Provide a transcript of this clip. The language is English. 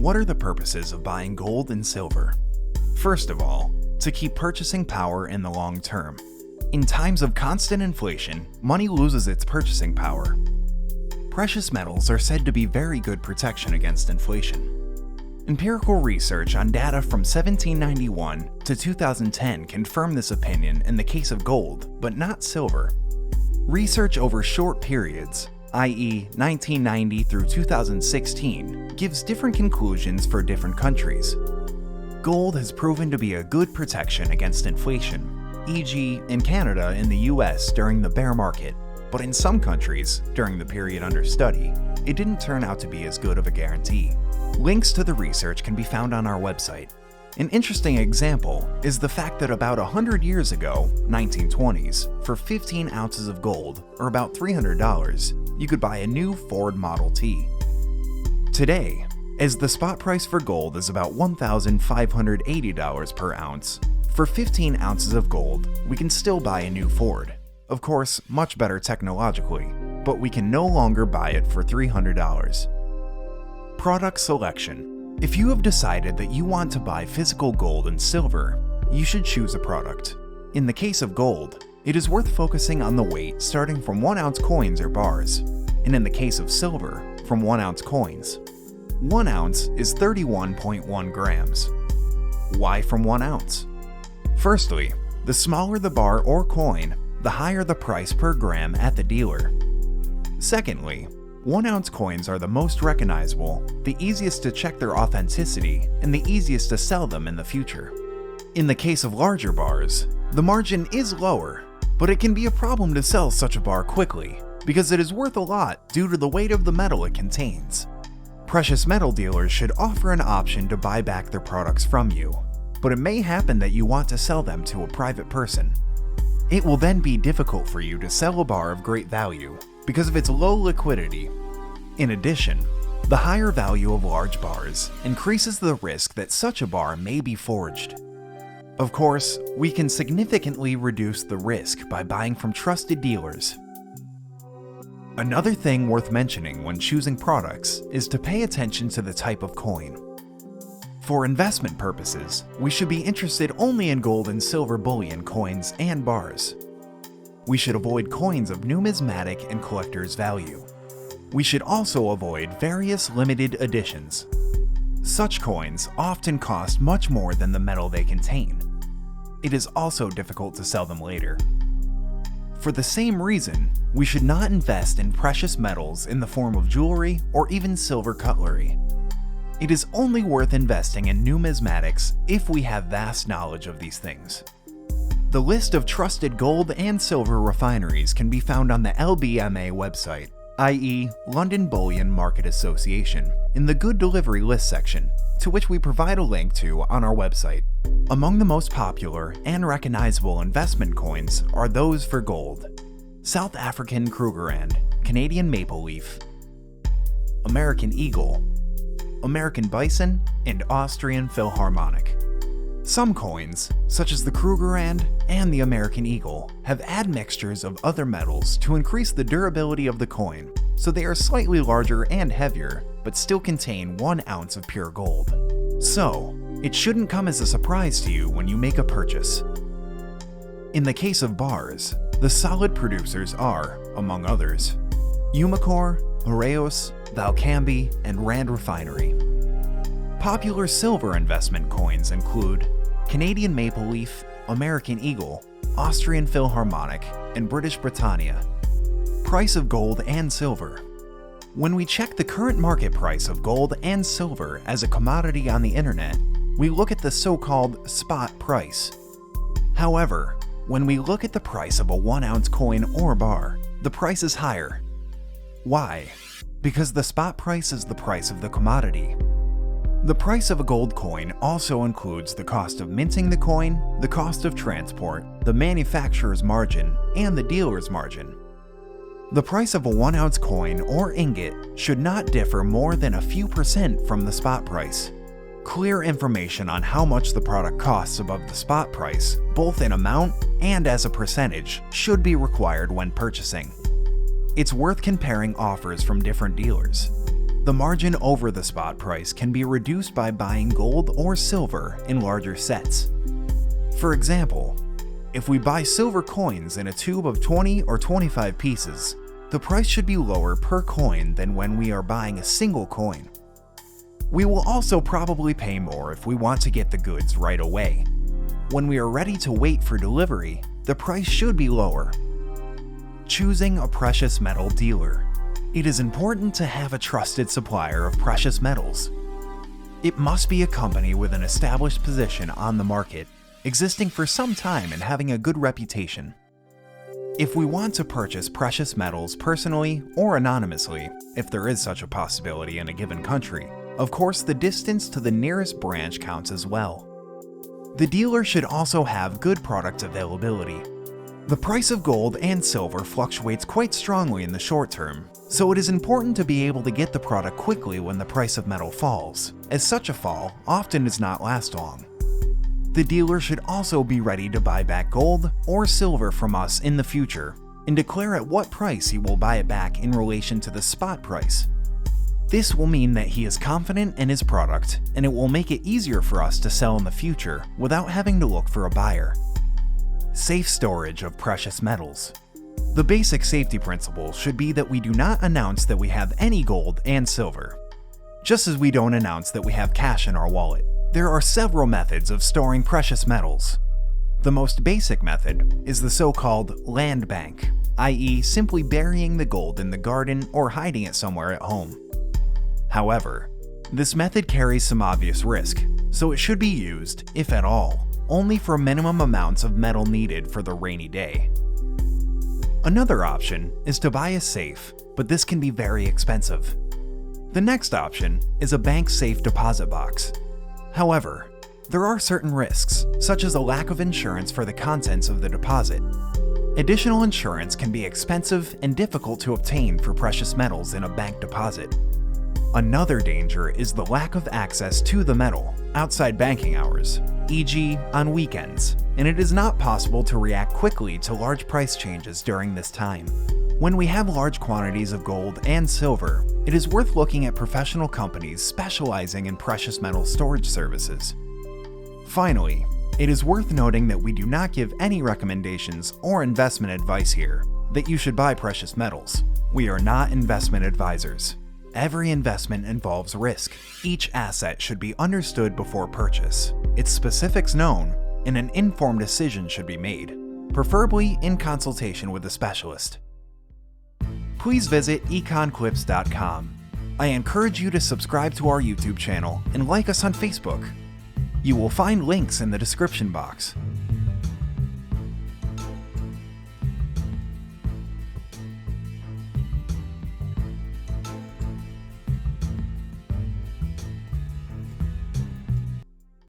What are the purposes of buying gold and silver? First of all, to keep purchasing power in the long term. In times of constant inflation, money loses its purchasing power. Precious metals are said to be very good protection against inflation. Empirical research on data from 1791 to 2010 confirmed this opinion in the case of gold, but not silver. Research over short periods, i.e. 1990 through 2016, gives different conclusions for different countries. Gold has proven to be a good protection against inflation, e.g. in Canada and the US during the bear market, but in some countries, during the period under study, it didn't turn out to be as good of a guarantee. Links to the research can be found on our website. An interesting example is the fact that about 100 years ago, 1920s, for 15 ounces of gold, or about $300, you could buy a new Ford Model T. Today, as the spot price for gold is about $1,580 per ounce, for 15 ounces of gold, we can still buy a new Ford. Of course, much better technologically, but we can no longer buy it for $300. Product selection. If you have decided that you want to buy physical gold and silver, you should choose a product. In the case of gold, it is worth focusing on the weight starting from 1-ounce coins or bars, and in the case of silver, from 1-ounce coins. 1 ounce is 31.1 grams. Why from 1 ounce? Firstly, the smaller the bar or coin, the higher the price per gram at the dealer. Secondly, 1-ounce coins are the most recognizable, the easiest to check their authenticity, and the easiest to sell them in the future. In the case of larger bars, the margin is lower, but it can be a problem to sell such a bar quickly, because it is worth a lot due to the weight of the metal it contains. Precious metal dealers should offer an option to buy back their products from you, but it may happen that you want to sell them to a private person. It will then be difficult for you to sell a bar of great value because of its low liquidity. In addition, the higher value of large bars increases the risk that such a bar may be forged. Of course, we can significantly reduce the risk by buying from trusted dealers. Another thing worth mentioning when choosing products is to pay attention to the type of coin. For investment purposes, we should be interested only in gold and silver bullion coins and bars. We should avoid coins of numismatic and collector's value. We should also avoid various limited editions. Such coins often cost much more than the metal they contain. It is also difficult to sell them later. For the same reason, we should not invest in precious metals in the form of jewelry or even silver cutlery. It is only worth investing in numismatics if we have vast knowledge of these things. The list of trusted gold and silver refineries can be found on the LBMA website, i.e. London Bullion Market Association, in the Good Delivery List section, to which we provide a link to on our website. Among the most popular and recognizable investment coins are those for gold: South African Krugerrand, Canadian Maple Leaf, American Eagle, American Bison, and Austrian Philharmonic. Some coins, such as the Krugerrand and the American Eagle, have admixtures of other metals to increase the durability of the coin, so they are slightly larger and heavier, but still contain 1 ounce of pure gold. So, it shouldn't come as a surprise to you when you make a purchase. In the case of bars, the solid producers are, among others, Umicore, Heraeus, Valcambi, and Rand Refinery. Popular silver investment coins include Canadian Maple Leaf, American Eagle, Austrian Philharmonic, and British Britannia. Price of gold and silver. When we check the current market price of gold and silver as a commodity on the internet, we look at the so-called spot price. However, when we look at the price of a 1-ounce coin or bar, the price is higher. Why? Because the spot price is the price of the commodity. The price of a gold coin also includes the cost of minting the coin, the cost of transport, the manufacturer's margin, and the dealer's margin. The price of a 1-ounce coin or ingot should not differ more than a few percent from the spot price. Clear information on how much the product costs above the spot price, both in amount and as a percentage, should be required when purchasing. It's worth comparing offers from different dealers. The margin over the spot price can be reduced by buying gold or silver in larger sets. For example, if we buy silver coins in a tube of 20 or 25 pieces, the price should be lower per coin than when we are buying a single coin. We will also probably pay more if we want to get the goods right away. When we are ready to wait for delivery, the price should be lower. Choosing a precious metal dealer. It is important to have a trusted supplier of precious metals. It must be a company with an established position on the market, existing for some time and having a good reputation. If we want to purchase precious metals personally or anonymously, if there is such a possibility in a given country, of course the distance to the nearest branch counts as well. The dealer should also have good product availability. The price of gold and silver fluctuates quite strongly in the short term, so it is important to be able to get the product quickly when the price of metal falls, as such a fall often does not last long. The dealer should also be ready to buy back gold or silver from us in the future and declare at what price he will buy it back in relation to the spot price. This will mean that he is confident in his product, and it will make it easier for us to sell in the future without having to look for a buyer. Safe storage of precious metals. The basic safety principle should be that we do not announce that we have any gold and silver, just as we don't announce that we have cash in our wallet. There are several methods of storing precious metals. The most basic method is the so-called land bank, i.e. simply burying the gold in the garden or hiding it somewhere at home. However, this method carries some obvious risk, so it should be used, if at all, only for minimum amounts of metal needed for the rainy day. Another option is to buy a safe, but this can be very expensive. The next option is a bank safe deposit box. However, there are certain risks, such as a lack of insurance for the contents of the deposit. Additional insurance can be expensive and difficult to obtain for precious metals in a bank deposit. Another danger is the lack of access to the metal outside banking hours, e.g. on weekends, and it is not possible to react quickly to large price changes during this time. When we have large quantities of gold and silver, it is worth looking at professional companies specializing in precious metal storage services. Finally, it is worth noting that we do not give any recommendations or investment advice here that you should buy precious metals. We are not investment advisors. Every investment involves risk. Each asset should be understood before purchase, its specifics known, and an informed decision should be made, preferably in consultation with a specialist. Please visit econclips.com. I encourage you to subscribe to our YouTube channel and like us on Facebook. You will find links in the description box.